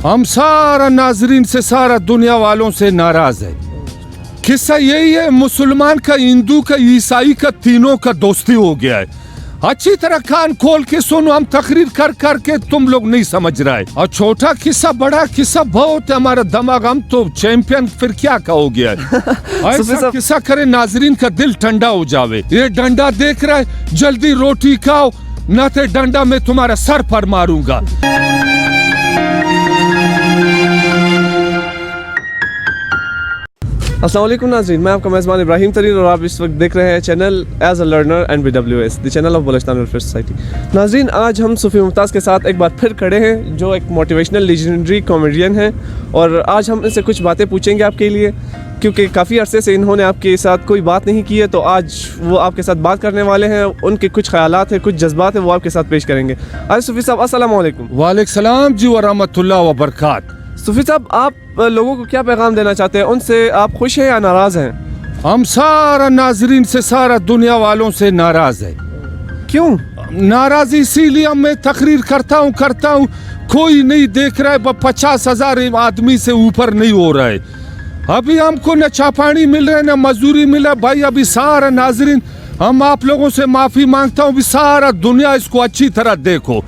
हम सारा नाजरीन से, सारा दुनिया वालों से नाराज है। किस्सा यही है, मुसलमान का, हिंदू का, ईसाई का, तीनों का दोस्ती हो गया है। अच्छी तरह कान खोल के सुनो, हम तकरीर कर कर के तुम लोग नहीं समझ रहा है। और छोटा किस्सा, बड़ा किस्सा बहुत है, हमारा दिमाग, हम तो चैंपियन फिर क्या का हो गया है। ऐसा किस्सा करे नाजरीन का दिल ठंडा हो जावे। ये डंडा देख रहा है, जल्दी रोटी खाओ, न तो डंडा में तुम्हारा सर पर मारूंगा। अस्सलाम वालेकुम नाज़रीन, मैं आपका मेज़बान इब्राहिम तरीन और आप इस वक्त देख रहे हैं channel as a learner and BWS, the channel of Balochistan welfare society. नाज़रीन, आज हम सूफी मुमताज़ के साथ एक बार फिर खड़े हैं, जो एक मोटिवेशनल लीजेंडरी कॉमेडियन हैं, और आज हम इनसे कुछ बातें पूछेंगे आपके लिए, क्योंकि काफ़ी अरसे से इन्होंने आपके साथ कोई बात नहीं की है, तो आज वो आपके साथ बात करने वाले हैं। उनके कुछ ख्यालात हैं, कुछ जज्बात हैं, वो आपके साथ पेश करेंगे। आज सूफी साहब, अस्सलाम वालेकुम। वालेकुम सलाम जी व रहमतुल्लाह व बरकात। सूफी साहब, आप लोगों को क्या पैगाम देना चाहते हैं? उनसे आप खुश हैं या नाराज़ हैं? हम सारा नाजरीन से, सारा दुनिया वालों से नाराज है। क्यों नाराज? इसीलिए मैं तकरीर करता हूँ, कोई नहीं देख रहा है। 50,000 आदमी से ऊपर नहीं हो रहा है। अभी हमको न चापानी मिल रहा है, न मजदूरी मिल रहा है। भाई अभी सारा नाजरीन, हम आप लोगों से माफी मांगता हूँ, सारा दुनिया इसको अच्छी तरह देखो,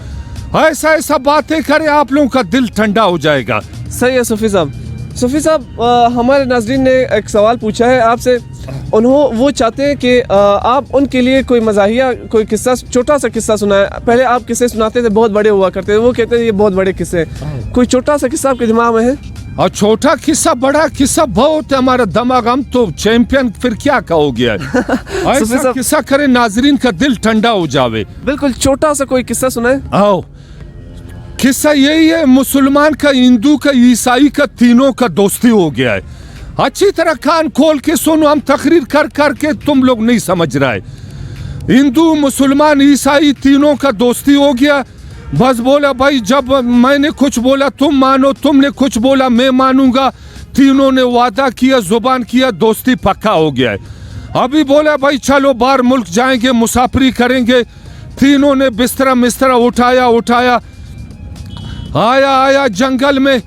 ऐसा बातें करे, आप लोगों का दिल ठंडा हो जाएगा। सही है सूफी साहब। सूफी साहब, हमारे नाज़रीन ने एक सवाल पूछा है आपसे। वो चाहते हैं कि आप उनके लिए कोई मज़ाहिया, कोई किस्सा, छोटा सा किस्सा सुनाए। पहले आप किस्से सुनाते थे, बहुत बड़े हुआ करते थे, वो कहते हैं ये बहुत बड़े किस्से। कोई छोटा सा किस्सा आपके दिमाग में है? और छोटा किस्सा, बड़ा किस्सा बहुत है, हमारा दिमाग, हम तो चैंपियन फिर क्या का हो गया है। ऐसा किस्सा करे नाजरीन का दिल ठंडा हो जावे। बिल्कुल, छोटा सा कोई किस्सा सुनाए। आओ, किस्सा यही है, मुसलमान का, हिंदू का, ईसाई का, तीनों का दोस्ती हो गया है। अच्छी तरह कान खोल के सुनो, हम तकरीर कर कर के तुम लोग नहीं समझ रहा है। हिंदू, मुसलमान, ईसाई, तीनों का दोस्ती हो गया। बस बोला भाई, जब मैंने कुछ बोला तुम मानो, तुमने कुछ बोला मैं मानूंगा। तीनों ने वादा किया, जुबान किया, दोस्ती पक्का हो गया है। अभी बोला भाई चलो बाहर मुल्क जाएंगे, मुसाफरी करेंगे। तीनों ने बिस्तरा उठाया, आया जंगल में।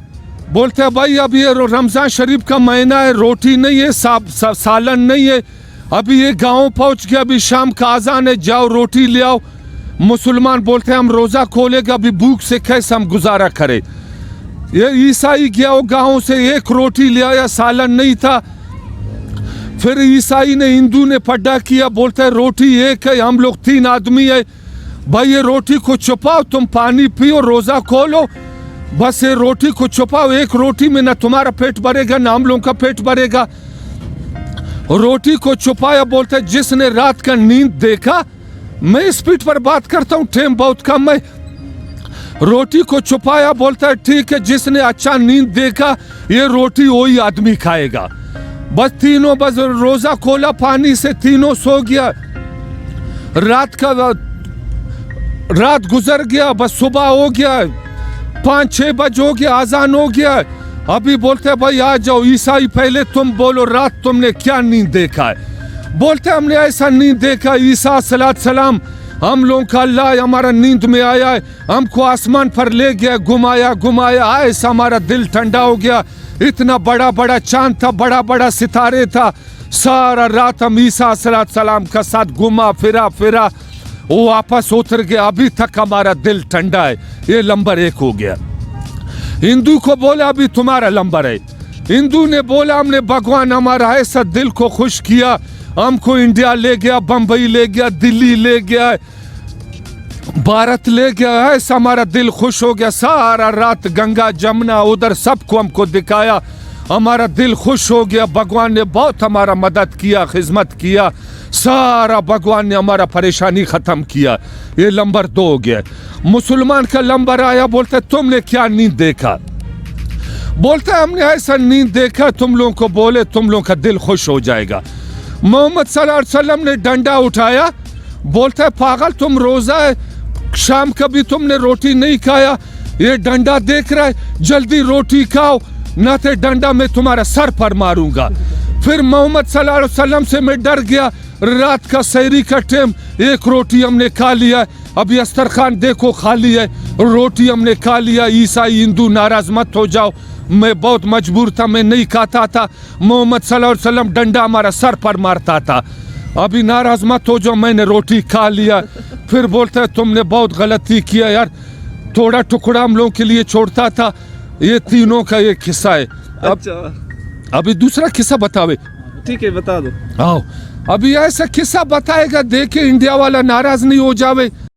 बोलते हैं भाई अभी ये रमजान शरीफ का महीना है, रोटी नहीं है, सालन नहीं है। अभी ये गांव पहुंच गया, अभी शाम का आजान है, जाओ रोटी ले आओ। मुसलमान बोलते हैं हम रोजा खोलेगा, अभी भूख से कैसे हम गुजारा करें। ये ईसाई गया वो गांव से, एक रोटी ले आया, सालन नहीं था। फिर ईसाई ने, हिंदू ने पड्डा किया, बोलते हैं रोटी एक है, हम लोग 3 आदमी है, भाई ये रोटी को छुपाओ, तुम पानी पियो, रोजा खोलो, बस ये रोटी को छुपाओ। एक रोटी में ना तुम्हारा पेट भरेगा, ना हम लोगों का पेट भरेगा। रोटी को छुपाया, बोलते हैं जिसने रात का नींद देखा, मैं स्पीड पर बात करता हूँ, टाइम बहुत कम है। रोटी को छुपाया, बोलता है ठीक है, जिसने अच्छा नींद देखा, ये रोटी वही आदमी खाएगा। बस तीनों, बस रोजा खोला पानी से, तीनों सो गया। रात गुजर गया, बस सुबह हो गया, 5-6 बजे हो गया, आजान हो गया। अभी बोलते हैं भाई आ जाओ। ईसाई पहले तुम बोलो, रात तुमने क्या नींद देखा है? बोलते हमने ऐसा नींद देखा, ईसा सलाम, हम लोगों का अल्लाह हमारा नींद में आया है, हमको आसमान पर ले गया, घुमाया, ऐसा हमारा दिल ठंडा हो गया। इतना बड़ा चांद था, बड़ा सितारे था, सारा रात हम ईसा सलाम का साथ घुमा फिरा, वो वापस उतर गया। अभी तक हमारा दिल ठंडा है। ये नंबर 1 हो गया। हिंदू को बोला अभी तुम्हारा नंबर है। हिंदू ने बोला हमने भगवान हमारा ऐसा दिल को खुश किया, हमको इंडिया ले गया, बंबई ले गया, दिल्ली ले गया, भारत ले गया, ऐसा हमारा दिल खुश हो गया। सारा रात गंगा जमुना उधर सबको हमको दिखाया, हमारा दिल खुश हो गया। भगवान ने बहुत हमारा मदद किया, खिदमत किया, सारा भगवान ने हमारा परेशानी खत्म किया। ये नंबर 2 हो गया। मुसलमान का नंबर आया, बोलता तुमने क्या नींद देखा? बोलता हमने ऐसा नींद देखा, तुम लोगों को बोले, तुम लोगों का दिल खुश हो जाएगा। मोहम्मद सल्लल्लाहु अलैहि वसल्लम ने डंडा उठाया, बोलता है पागल तुम रोजा है, शाम कभी तुमने रोटी नहीं खाया, ये डंडा देख रहा है, जल्दी रोटी खाओ, न तो डंडा मैं तुम्हारा सर पर मारूंगा। फिर मोहम्मद सल्लल्लाहु अलैहि वसल्लम से मैं डर गया। रात का सहरी का टाइम, एक रोटी हमने खा लिया, अभी अस्तर खान देखो खाली है, रोटी हमने खा लिया। ईसाई हिंदू नाराज मत हो जाओ, मैं बहुत मजबूर था, मैं नहीं खाता था। मोहम्मद सल्लल्लाहु अलैहि वसल्लम डंडा हमारा सर पर मारता था, अभी नाराज मत हो जाओ, मैंने रोटी खा लिया। फिर बोलता है तुमने बहुत गलती किया यार, थोड़ा टुकड़ा हम लोगों के लिए छोड़ता था। ये तीनों का एक किस्सा है। अच्छा अभी दूसरा किस्सा बतावे। ठीक है, बता दो। आओ, अभी ऐसा किस्सा बताएगा, देखे इंडिया वाला नाराज नहीं हो जावे।